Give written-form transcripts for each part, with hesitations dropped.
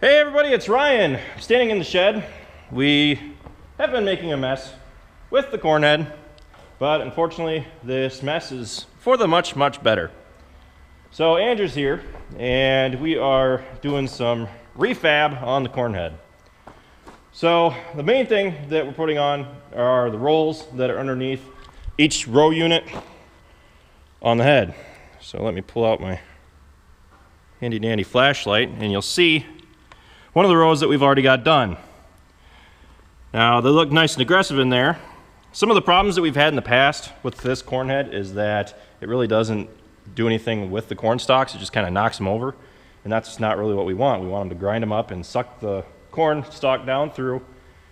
Hey everybody, it's Ryan. I'm standing in the shed. We have been making a mess with the corn head, but unfortunately this mess is for the much better. So Andrew's here and we are doing some refab on the corn head. So the main thing that we're putting on are the rolls that are underneath each row unit on the head. So let me pull out my handy dandy flashlight and you'll see one of the rows that we've already got done. Now they look nice and aggressive in there. Some of the problems that we've had in the past with this corn head is that it really doesn't do anything with the corn stalks. It just kind of knocks them over, and that's not really what we want. We want them to grind them up and suck the corn stalk down through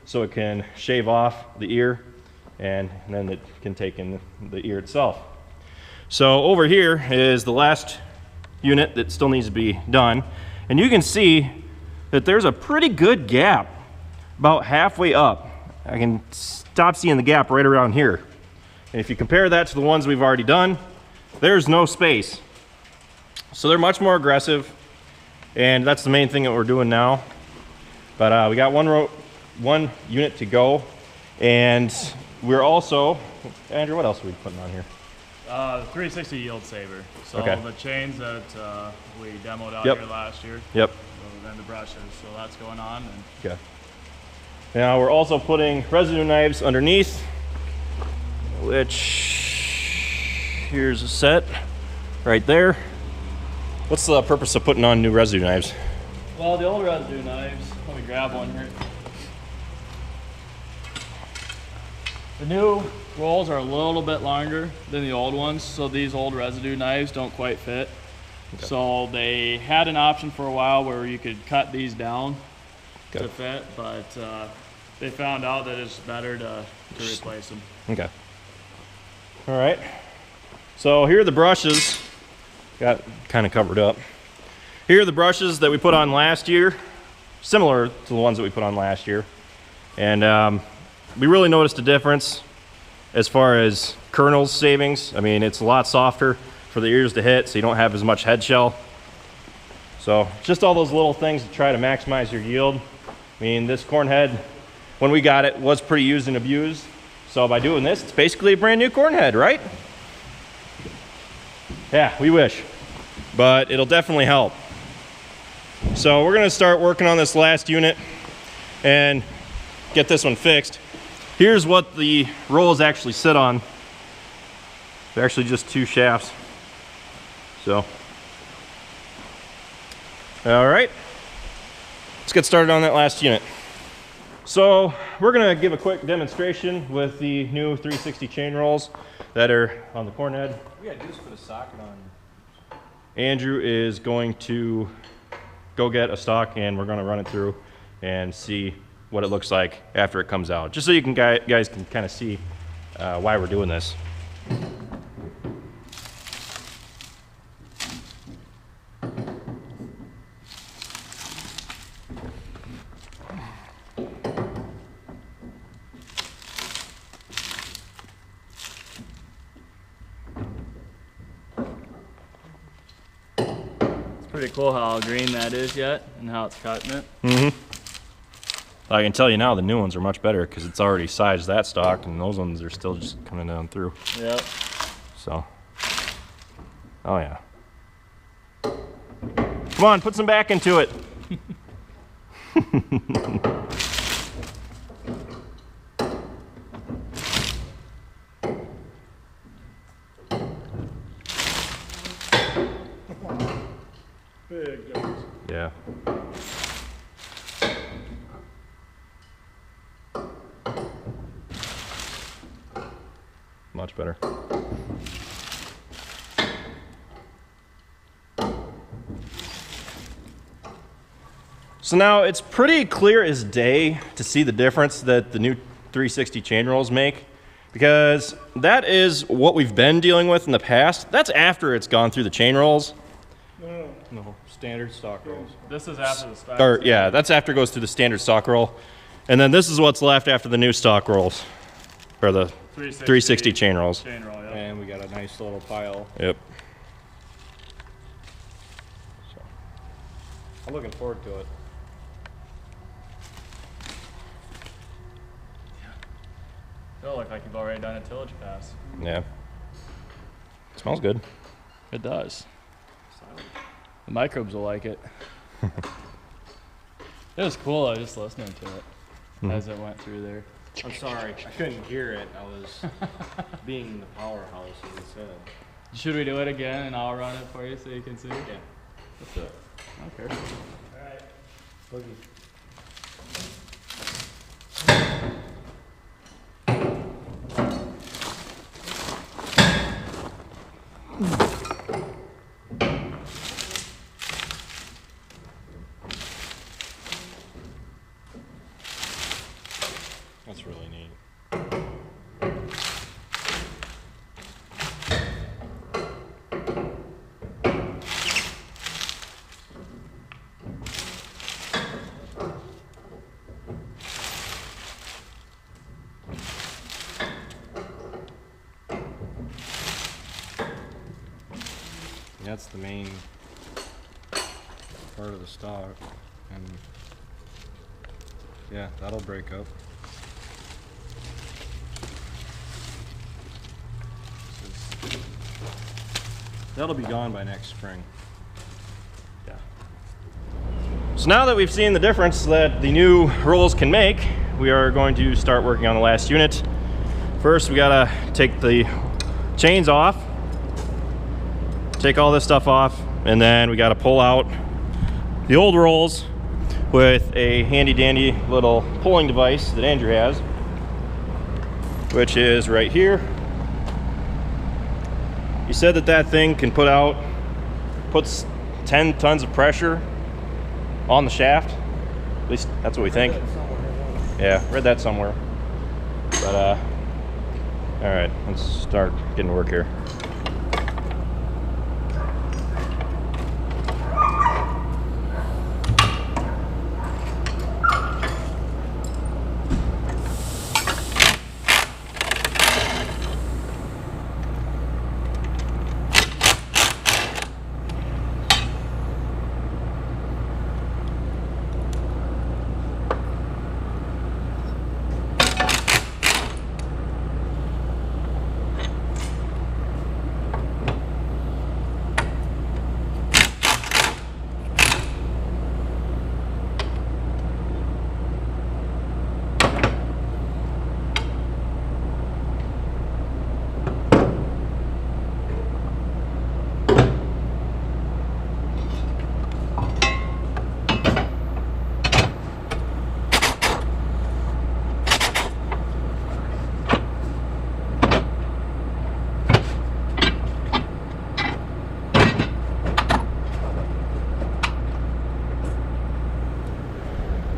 so it can shave off the ear, and then it can take in the ear itself. So over here is the last unit that still needs to be done, and you can see that there's a pretty good gap about halfway up. I can stop seeing the gap right around here. And if you compare that to the ones we've already done, there's no space. So they're much more aggressive, and that's the main thing that we're doing now. But we got one unit to go, and we're also, Andrew, what else are we putting on here? 360 yield saver. So okay. The chains that we demoed out Yep. here last year. Yep. And the brushes, so that's going on. And okay. Now we're also putting residue knives underneath, which here's a set right there. What's the purpose of putting on new residue knives? well, the old residue knives, let me grab one here. The new rolls are a little bit longer than the old ones, so these old residue knives don't quite fit. Okay. So they had an option for a while where you could cut these down to fit, but they found out that it's better to replace them. Okay. All right. So here are the brushes. Got kind of covered up. Here are the brushes that we put on last year, similar to the ones that we put on last year. And we really noticed a difference as far as kernel savings. I mean, it's a lot softer for the ears to hit, so you don't have as much head shell. So just all those little things to try to maximize your yield. I mean, this corn head, when we got it, was pretty used and abused. So by doing this, it's basically a brand new corn head, right? Yeah, we wish, but it'll definitely help. So we're gonna start working on this last unit and get this one fixed. Here's what the rolls actually sit on. They're actually just two shafts. So, all right, let's get started on that last unit. So we're gonna give a quick demonstration with the new 360 chain rolls that are on the corn head. We gotta do this for the socket on. Andrew is going to go get a stock and we're gonna run it through and see what it looks like after it comes out, just so you can guys can kind of see why we're doing this. Pretty cool how green that is yet and how it's cutting it. Mm-hmm. I can tell you now the new ones are much better because it's already sized that stock, and those ones are still just coming down through. Yep. So, oh yeah. Come on, put some back into it. Big difference. Yeah. Much better. So now it's pretty clear as day to see the difference that the new 360 chain rolls make, because that is what we've been dealing with in the past. That's after it's gone through the chain rolls. No, standard stock rolls. This is after the stock. Or yeah, that's after it goes through the standard stock roll. And then this is what's left after the new stock rolls, or the 360 chain rolls. Chain roll, yep. And we got a nice little pile. Yep. I'm looking forward to it. It'll look like you've already done a tillage pass. Yeah. Smells good. It does. The microbes will like it. It was cool, just listening to it as it went through there. I'm sorry, I couldn't hear it. I was being the powerhouse, as it said. Should we do it again and I'll run it for you so you can see? Yeah, that's it. Okay. Alright. Boogie. That's really neat. That's the main part of the stock, and yeah, that'll break up. That'll be gone by next spring. Yeah. So now that we've seen the difference that the new rolls can make, we are going to start working on the last unit. First, we gotta take the chains off, take all this stuff off, and then we gotta pull out the old rolls with a handy dandy little pulling device that Andrew has, which is right here. He said that that thing can puts 10 tons of pressure on the shaft. At least that's what we think. Yeah, read that somewhere. But all right, let's start getting to work here.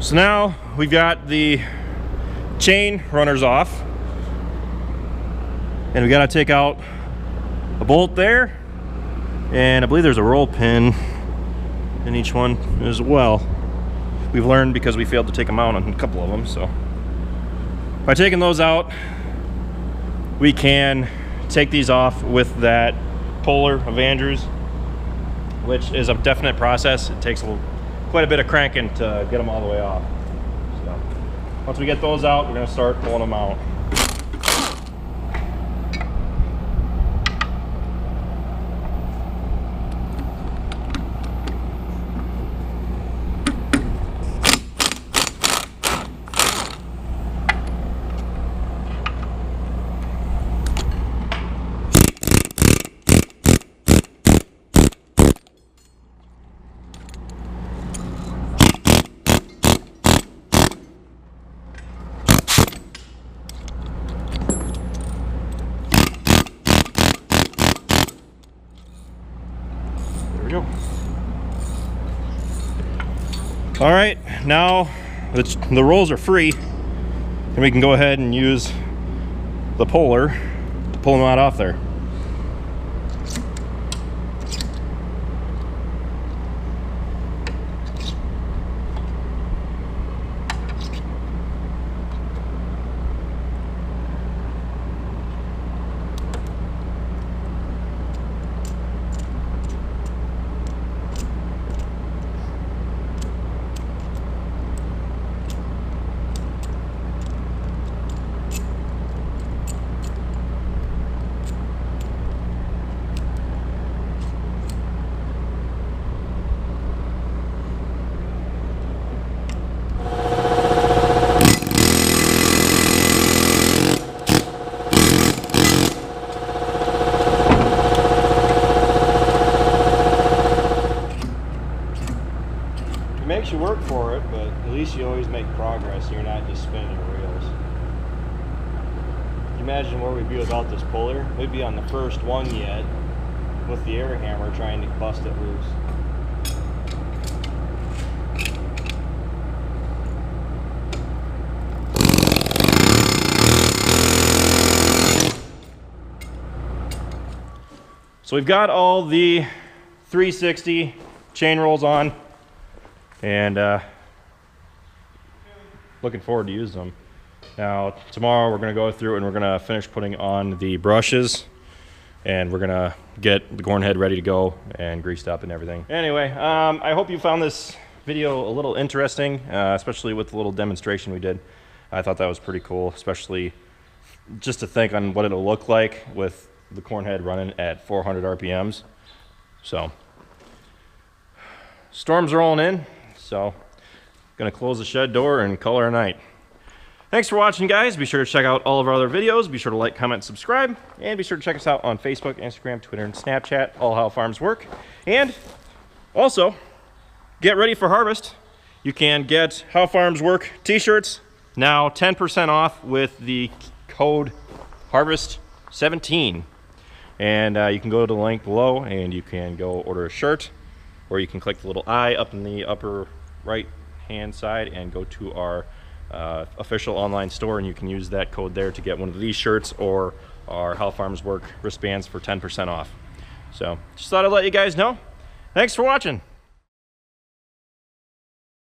So now we've got the chain runners off, and we got to take out a bolt there, and I believe there's a roll pin in each one as well. We've learned because we failed to take them out on a couple of them. So by taking those out, we can take these off with that puller of Andrew's, which is a definite process. It takes quite a bit of cranking to get them all the way off. So once we get those out, we're going to start pulling them out. All right, now the rolls are free, and we can go ahead and use the puller to pull them out off there. makes you work for it, but at least you always make progress. You're not just spinning your reels. Can you imagine where we'd be without this puller? We'd be on the first one yet with the air hammer trying to bust it loose. So we've got all the 360 chain rolls on, and looking forward to using them. Now tomorrow we're going to go through and we're going to finish putting on the brushes, and we're going to get the corn head ready to go and greased up and everything. Anyway, I hope you found this video a little interesting, especially with the little demonstration we did. I thought that was pretty cool, especially just to think on what it'll look like with the corn head running at 400 RPMs. So storm's rolling in, so gonna close the shed door and call it a night. Thanks for watching, guys. Be sure to check out all of our other videos. Be sure to like, comment, subscribe, and be sure to check us out on Facebook, Instagram, Twitter, and Snapchat, all how farms work. And also, get ready for harvest. You can get How Farms Work t-shirts now 10% off with the code HARVEST17. And you can go to the link below and you can go order a shirt, or you can click the little I up in the upper right hand side and go to our official online store, and you can use that code there to get one of these shirts or our How Farms Work wristbands for 10% off. So just thought I'd let you guys know. Thanks for watching.